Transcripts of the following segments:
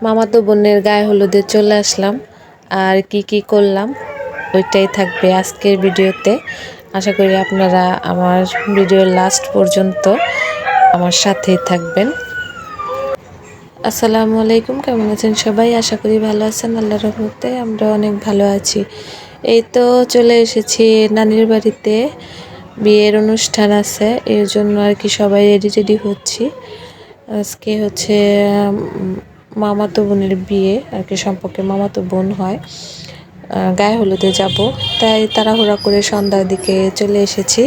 মামাতো বোনের গায়ে হলুদে চলে আসলাম। আর কি করলাম ওইটাই থাকবে আজকের ভিডিওতে। আশা করি আপনারা আমার ভিডিওর লাস্ট পর্যন্ত আমার সাথেই থাকবেন। আসসালামু আলাইকুম, কেমন আছেন সবাই? আশা করি ভালো আছেন। আল্লাহর রহমতে আমরা অনেক ভালো আছি। এই তো চলে এসেছি নানির বাড়িতে, বিয়ের অনুষ্ঠান আছে, এর জন্য আর কি সবাই রেডি হচ্ছি। আজকে হচ্ছে মামাতো বোনের বিয়ে আর কি, সম্পর্কে মামাতো বোন হয়। গায়ে হলুদে যাব, তাই তাড়াহুড়া করে সন্ধ্যার দিকে চলে এসেছি।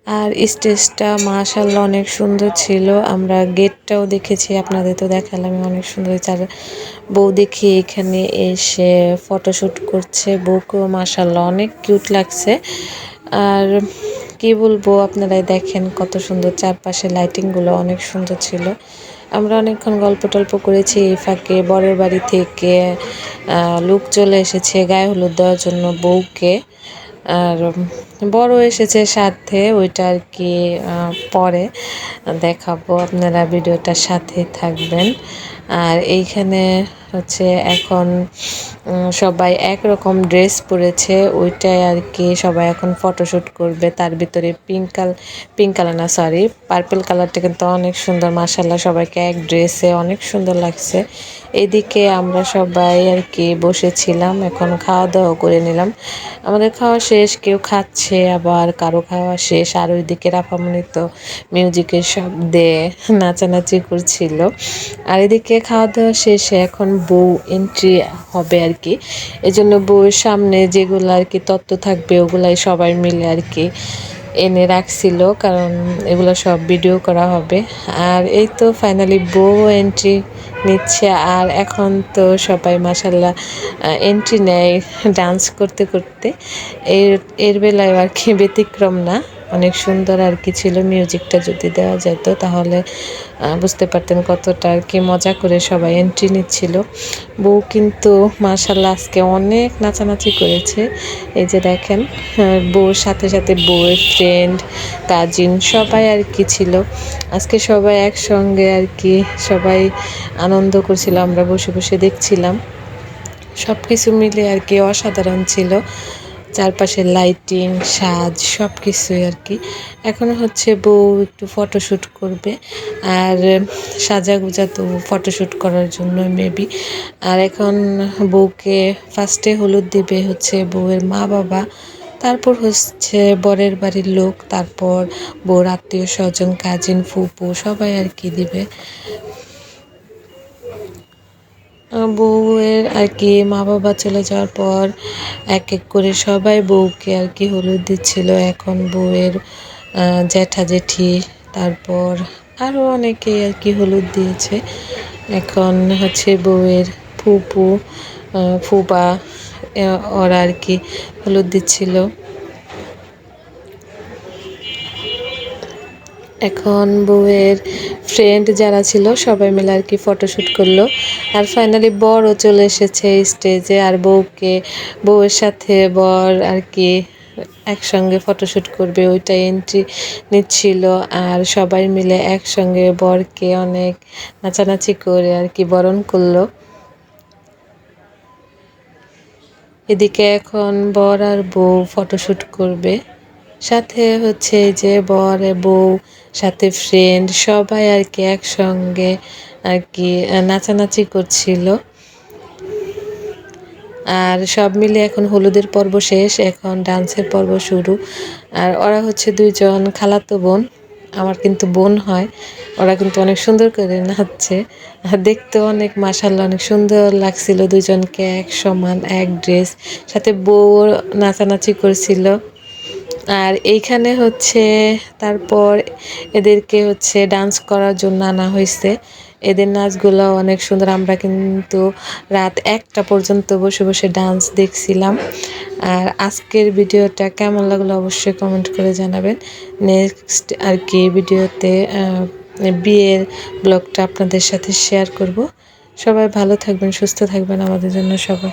আর স্টেজটা মাশাআল্লাহ অনেক সুন্দর ছিল। আমরা গেটটাও দেখেছি, আপনাদের তো দেখালাম অনেক সুন্দর। চার বউ দেখি এখানে এসে ফটোশ্যুট করছে, বউকেও মাশাআল্লাহ অনেক কিউট লাগছে। আর কি বলবো, আপনারাই দেখেন কত সুন্দর, চারপাশে লাইটিংগুলো অনেক সুন্দর ছিল। আমরা অনেকক্ষণ গল্প টল্প করেছি। এই ফাঁকে বরের বাড়ি থেকে লোক চলে এসেছে গায়ে হলুদ দেওয়ার জন্য বউকে। আর বড় এসেছে সাথে, ওইটা আর কি পরে দেখাবো, আপনারা ভিডিওটার সাথে থাকবেন। আর এইখানে হচ্ছে এখন সবাই একরকম ড্রেস পরেছে, ওইটাই আর কি সবাই এখন ফটোশ্যুট করবে। তার ভিতরে পিঙ্ক কালার না, সরি, পার্পল কালারটা কিন্তু অনেক সুন্দর মাশাআল্লাহ, সবাইকে এক ড্রেসে অনেক সুন্দর লাগছে। এদিকে আমরা সবাই আর কি বসেছিলাম, এখন খাওয়া দাওয়া করে নিলাম। আমাদের খাওয়া শেষ, কেউ খাচ্ছে আবার কারো খাওয়া শেষ। আর ওইদিকে রাফামণি তো মিউজিকের শব্দে নাচানাচি করছিল। আর এদিকে খাওয়া দাওয়া শেষে এখন বউ এন্ট্রি হবে আর কি, এজন্য বউয়ের সামনে যেগুলো আর কি তত্ত্ব থাকবে ওগুলাই সবাই মিলে আর কি এনে রাখছিল, কারণ এগুলো সব ভিডিও করা হবে। আর এই তো ফাইনালি বউ এন্ট্রি নিচ্ছে। আর এখন তো সবাই মাশাল্লাহ এন্ট্রি নেয় ডান্স করতে করতে। এর বেলায় আর কি ব্যতিক্রম না, অনেক সুন্দর আর কি ছিল। মিউজিকটা যদি দেওয়া যেত তাহলে বুঝতে পারতেন কতটা আর কি মজা করে সবাই এন্ট্রি নিচ্ছিল। বউ কিন্তু মাশাল্লাহ আজকে অনেক নাচানাচি করেছে। এই যে দেখেন, বউর সাথে সাথে বউয়ের ফ্রেন্ড, কাজিন সবাই আর কি ছিল। আজকে সবাই একসঙ্গে আর কি সবাই আনন্দ করছিল, আমরা বসে বসে দেখছিলাম। সব কিছু মিলে আর কি অসাধারণ ছিল, চারপাশে লাইটিং, সাজ, সব কিছুই আর কি। এখন হচ্ছে বউ একটু ফটোশ্যুট করবে, আর সাজাগুজা তো ফটোশ্যুট করার জন্য মেবি। আর এখন বউকে ফার্স্টে হলুদ দিবে হচ্ছে বউয়ের মা বাবা, তারপর হচ্ছে বরের বাড়ির লোক, তারপর বউর আত্মীয় স্বজন, কাজিন, ফুপু সবাই আর কি দিবে। বউয়ের আর কি মা বাবা চলে যাওয়ার পর এক এক করে সবাই বউকে আর কি হলুদ দিচ্ছিল। এখন বউয়ের জ্যাঠা জেঠি, তারপর আরও অনেকেই আর কি হলুদ দিয়েছে। এখন হচ্ছে বউয়ের ফুপু, ফুপা, ওরা আর কি হলুদ দিচ্ছিল। এখন বউয়ের ফ্রেন্ড যারা ছিল সবাই মিলে আর কি ফটোশ্যুট করলো। আর ফাইনালি বরও চলে এসেছে স্টেজে, আর বউয়ের সাথে বর আর কি একসঙ্গে ফটোশ্যুট করবে, ওইটা এন্ট্রি নিচ্ছিল। আর সবাই মিলে একসঙ্গে বরকে অনেক নাচানাচি করে আর কি বরণ করলো। এদিকে এখন বর আর বউ ফটোশ্যুট করবে, সাথে হচ্ছে যে বর বউ সাথে ফ্রেন্ড সবাই আর কি একসঙ্গে আর কি নাচানাচি করছিল। আর সব মিলে এখন হলুদের পর্ব শেষ, এখন ডান্সের পর্ব শুরু। আর ওরা হচ্ছে দুইজন খালাতো বোন, আমার কিন্তু বোন হয়। ওরা কিন্তু অনেক সুন্দর করে নাচছে, আর দেখতে অনেক মাশাআল্লাহ অনেক সুন্দর লাগছিল। দুজনকে এক সমান এক ড্রেস, সাথে বউ নাচানাচি করছিল। আর এইখানে হচ্ছে তারপর এদেরকে হচ্ছে ডান্স করার জন্য আনা হয়েছে। এদের নাচগুলো অনেক সুন্দর, আমরা কিন্তু রাত 1টা পর্যন্ত বসে বসে ডান্স দেখছিলাম। আর আজকের ভিডিওটা কেমন লাগলো অবশ্যই কমেন্ট করে জানাবেন। নেক্সট আর কি ভিডিওতে বিয়ের ব্লগটা আপনাদের সাথে শেয়ার করব। সবাই ভালো থাকবেন, সুস্থ থাকবেন, আমাদের জন্য সবাই